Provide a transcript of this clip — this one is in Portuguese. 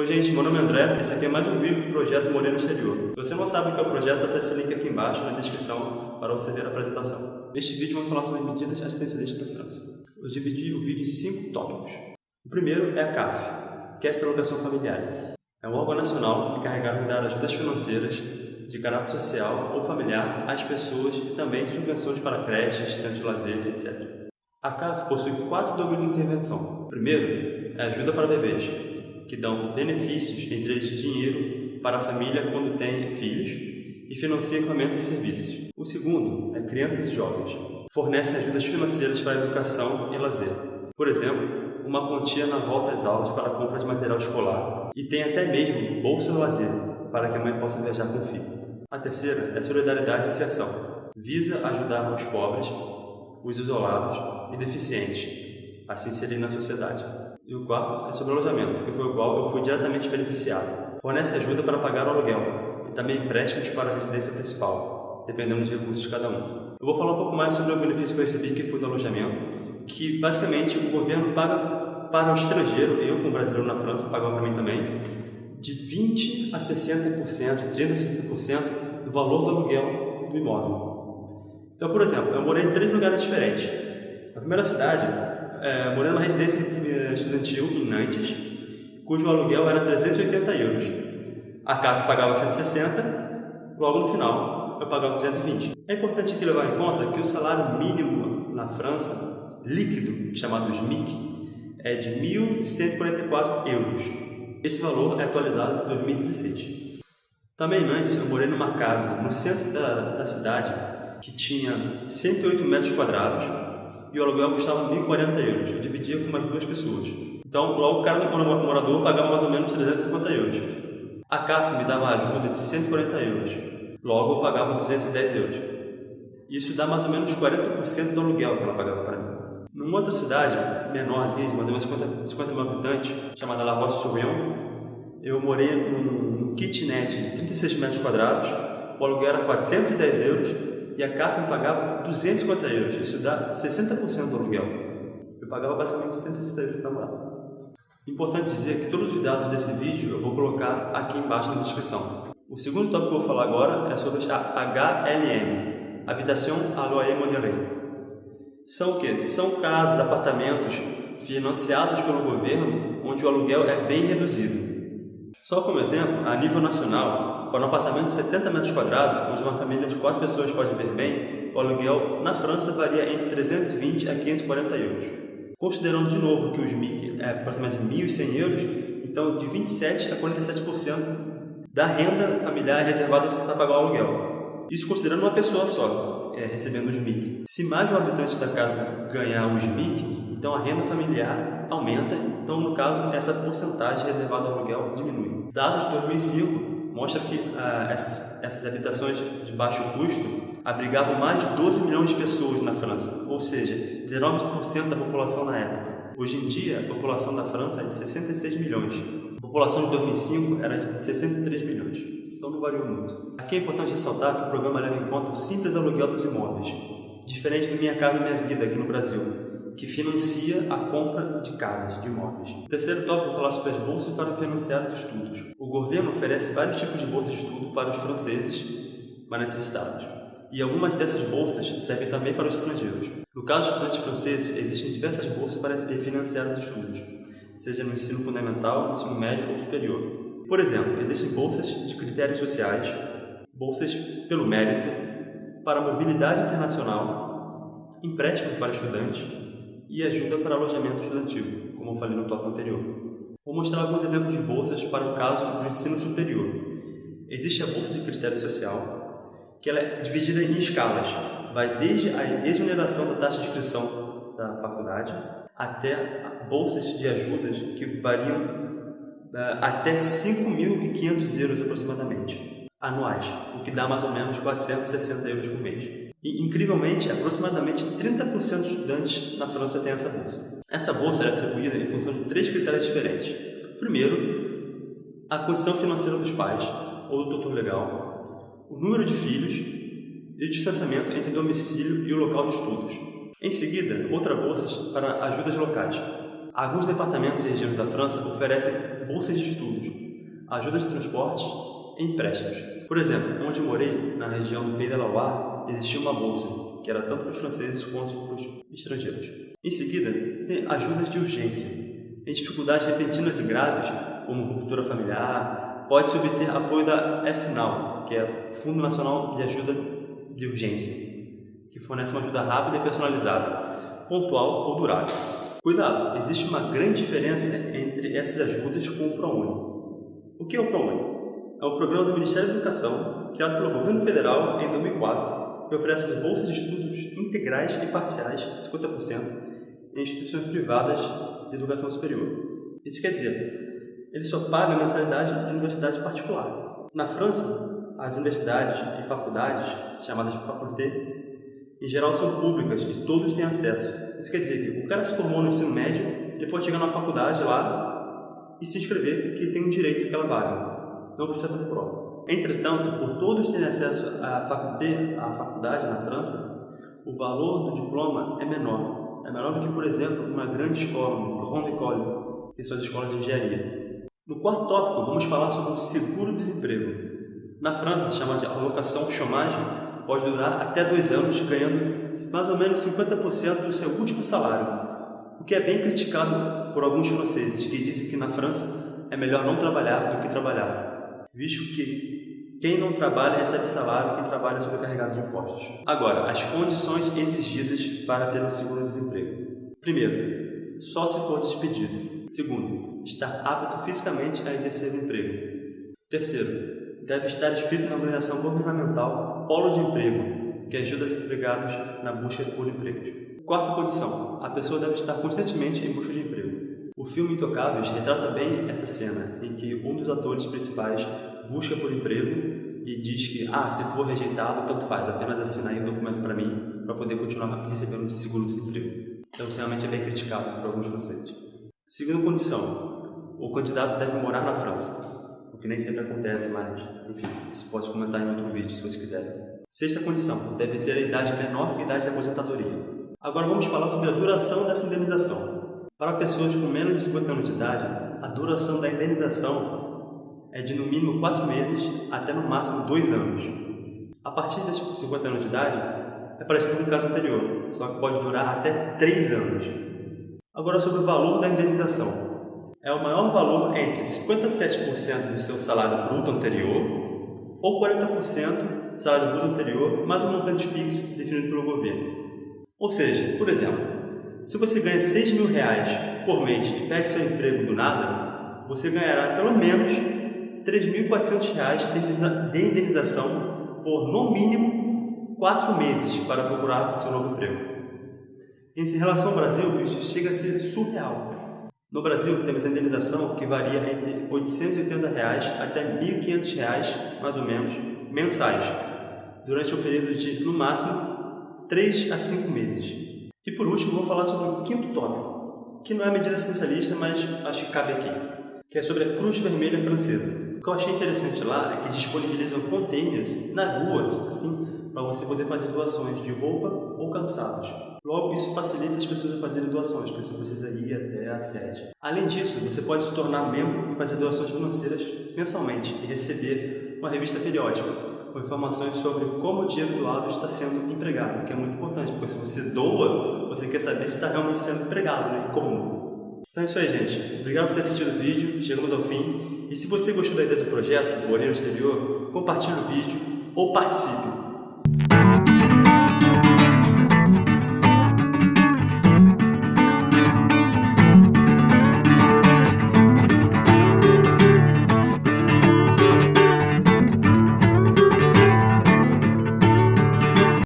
Oi gente, meu nome é André, esse aqui é mais um vídeo do projeto Morei no Exterior. Se você não sabe o que é o projeto, acesse o link aqui embaixo na descrição para você ver a apresentação. Neste vídeo vamos falar sobre medidas assistencialistas da França. Eu dividi o vídeo em 5 tópicos. O primeiro é a CAF, que é esta alocação familiar. É um órgão nacional encarregado de dar ajudas financeiras de caráter social ou familiar às pessoas e também subvenções para creches, centros de lazer, etc. A CAF possui 4 domínios de intervenção. O primeiro é ajuda para bebês, que dão benefícios, entre eles dinheiro para a família quando tem filhos e financia equipamentos e serviços. O segundo é crianças e jovens. Fornece ajudas financeiras para a educação e lazer. Por exemplo, uma quantia na volta às aulas para a compra de material escolar e tem até mesmo bolsa lazer para que a mãe possa viajar com o filho. A terceira é solidariedade e inserção. Visa ajudar os pobres, os isolados e deficientes a se inserir na sociedade. E o quarto é sobre alojamento, que foi o qual eu fui diretamente beneficiado. Fornece ajuda para pagar o aluguel e também empréstimos para a residência principal, dependendo dos recursos de cada um. Eu vou falar um pouco mais sobre o benefício que eu recebi, que foi do alojamento, que basicamente o governo paga para o estrangeiro, eu como brasileiro na França, pagava para mim também, de 20% a 60%, 30% a 50% do valor do aluguel do imóvel. Então, por exemplo, eu morei em 3 lugares diferentes. Na primeira cidade, morei numa residência estudantil em Nantes, cujo aluguel era 380 euros. A CAF pagava 160, logo no final eu pagava 220. É importante aqui levar em conta que o salário mínimo na França, líquido, chamado SMIC, é de 1.144 euros. Esse valor é atualizado em 2016. Também em Nantes eu morei numa casa no centro da cidade que tinha 108 metros quadrados e o aluguel custava 1.040 euros. Eu dividia com mais 2 pessoas. Então, logo cada morador pagava mais ou menos 350 euros. A CAF me dava ajuda de 140 euros. Logo, eu pagava 210 euros. Isso dá mais ou menos 40% do aluguel que ela pagava para mim. Numa outra cidade, menorzinha, de mais ou menos 50 mil habitantes, chamada La Roche-sur-Yon, eu morei num kitnet de 36 metros quadrados. O aluguel era 410 euros. E a CAF me pagava 250 euros, isso dá 60% do aluguel. Eu pagava basicamente 160 euros para morar. Importante dizer que todos os dados desse vídeo eu vou colocar aqui embaixo na descrição. O segundo tópico que eu vou falar agora é sobre a HLM, Habitation à Loyer Modéré. São o quê? São casas, apartamentos financiados pelo governo, onde o aluguel é bem reduzido. Só como exemplo, a nível nacional, para um apartamento de 70 metros quadrados, onde uma família de 4 pessoas pode viver bem, o aluguel na França varia entre 320 a 540 euros. Considerando de novo que os MIC é aproximadamente 1.100 euros, então de 27 a 47% da renda familiar é reservada para pagar o aluguel. Isso considerando uma pessoa só, recebendo os MIC. Se mais um habitante da casa ganhar os MIC, então a renda familiar aumenta, então no caso essa porcentagem reservada ao aluguel diminui. Dados de 2005 mostram que essas habitações de baixo custo abrigavam mais de 12 milhões de pessoas na França, ou seja, 19% da população na época. Hoje em dia, a população da França é de 66 milhões. A população de 2005 era de 63 milhões, então não variou muito. Aqui é importante ressaltar que o programa leva em conta o simples aluguel dos imóveis, diferente do Minha Casa Minha Vida aqui no Brasil, que financia a compra de casas, de imóveis. O terceiro tópico é falar sobre as bolsas para financiar os estudos. O governo oferece vários tipos de bolsas de estudo para os franceses mais necessitados. E algumas dessas bolsas servem também para os estrangeiros. No caso dos estudantes franceses, existem diversas bolsas para financiar os estudos, seja no ensino fundamental, no ensino médio ou superior. Por exemplo, existem bolsas de critérios sociais, bolsas pelo mérito, para mobilidade internacional, empréstimo para estudantes, e ajuda para alojamento estudantil, como eu falei no tópico anterior. Vou mostrar alguns exemplos de bolsas para o caso do ensino superior. Existe a bolsa de critério social, que ela é dividida em escalas. Vai desde a exoneração da taxa de inscrição da faculdade até bolsas de ajudas que variam até 5.500 euros aproximadamente, anuais, o que dá mais ou menos 460 euros por mês. E, incrivelmente, aproximadamente 30% dos estudantes na França têm essa bolsa. Essa bolsa é atribuída em função de 3 critérios diferentes. Primeiro, a condição financeira dos pais ou do tutor legal, o número de filhos e o distanciamento entre o domicílio e o local de estudos. Em seguida, outra bolsa para ajudas locais. Alguns departamentos e regiões da França oferecem bolsas de estudos, ajuda de transportes e empréstimos. Por exemplo, onde eu morei, na região do Pays de la Loire, existia uma bolsa, que era tanto para os franceses quanto para os estrangeiros. Em seguida, tem ajudas de urgência. Em dificuldades repentinas e graves, como ruptura familiar, pode-se obter apoio da FNAU, que é Fundo Nacional de Ajuda de Urgência, que fornece uma ajuda rápida e personalizada, pontual ou durável. Cuidado, existe uma grande diferença entre essas ajudas com o ProUni. O que é o ProUni? É o programa do Ministério da Educação, criado pelo governo federal em 2004, que oferece as bolsas de estudos integrais e parciais, 50%, em instituições privadas de educação superior. Isso quer dizer, ele só paga a mensalidade de universidade particular. Na França, as universidades e faculdades, chamadas de faculté, em geral são públicas e todos têm acesso. Isso quer dizer que o cara se formou no ensino médio, ele pode chegar na faculdade lá e se inscrever, que ele tem um direito àquela vaga. Não precisa fazer prova. Entretanto, por todos terem acesso à faculté, à faculdade na França, o valor do diploma é menor. É menor do que, por exemplo, uma grande escola, uma grande école, que são as escolas de engenharia. No quarto tópico, vamos falar sobre o seguro-desemprego. Na França, chamada de allocation chômage, pode durar até 2 anos, ganhando mais ou menos 50% do seu último salário, o que é bem criticado por alguns franceses, que dizem que na França é melhor não trabalhar do que trabalhar, visto que quem não trabalha recebe salário, quem trabalha é sobrecarregado de impostos. Agora, as condições exigidas para ter um seguro-desemprego. Primeiro, só se for despedido. Segundo, estar apto fisicamente a exercer o emprego. Terceiro, deve estar inscrito na organização governamental Polo de Emprego, que ajuda os empregados na busca por empregos. Quarta condição, a pessoa deve estar constantemente em busca de emprego. O filme Intocáveis retrata bem essa cena, em que um dos atores principais busca por emprego e diz que, se for rejeitado, tanto faz, apenas assina aí um documento para mim, para poder continuar recebendo esse seguro-desemprego. Então, isso realmente é bem criticado por alguns franceses. Segunda condição, o candidato deve morar na França, o que nem sempre acontece, mas, enfim, isso pode comentar em outro vídeo, se vocês quiserem. Sexta condição, deve ter a idade menor que a idade de aposentadoria. Agora vamos falar sobre a duração dessa indenização. Para pessoas com menos de 50 anos de idade, a duração da indenização é de no mínimo 4 meses até no máximo 2 anos. A partir dos 50 anos de idade, é parecido com o caso anterior, só que pode durar até 3 anos. Agora sobre o valor da indenização. É o maior valor entre 57% do seu salário bruto anterior ou 40% do salário bruto anterior, mais um montante fixo definido pelo governo. Ou seja, por exemplo, se você ganha R$6.000 por mês e perde seu emprego do nada, você ganhará pelo menos R$3.400 de indenização por, no mínimo, 4 meses para procurar seu novo emprego. Em relação ao Brasil, isso chega a ser surreal. No Brasil, temos a indenização que varia entre R$880 até R$1.500, mais ou menos, mensais, durante um período de, no máximo, 3 a 5 meses. E por último, vou falar sobre o quinto tópico, que não é medida essencialista, mas acho que cabe aqui, que é sobre a Cruz Vermelha Francesa. O que eu achei interessante lá é que disponibilizam containers nas ruas, assim, para você poder fazer doações de roupa ou calçados. Logo, isso facilita as pessoas a fazerem doações, porque você não precisa ir até a sede. Além disso, você pode se tornar membro e fazer doações financeiras mensalmente e receber uma revista periódica com informações sobre como o dinheiro doado está sendo empregado, que é muito importante, porque se você doa, você quer saber se está realmente sendo empregado, né? E como. Então é isso aí, gente. Obrigado por ter assistido o vídeo, chegamos ao fim. E se você gostou da ideia do projeto, do Moreno Exterior, compartilhe o vídeo ou participe.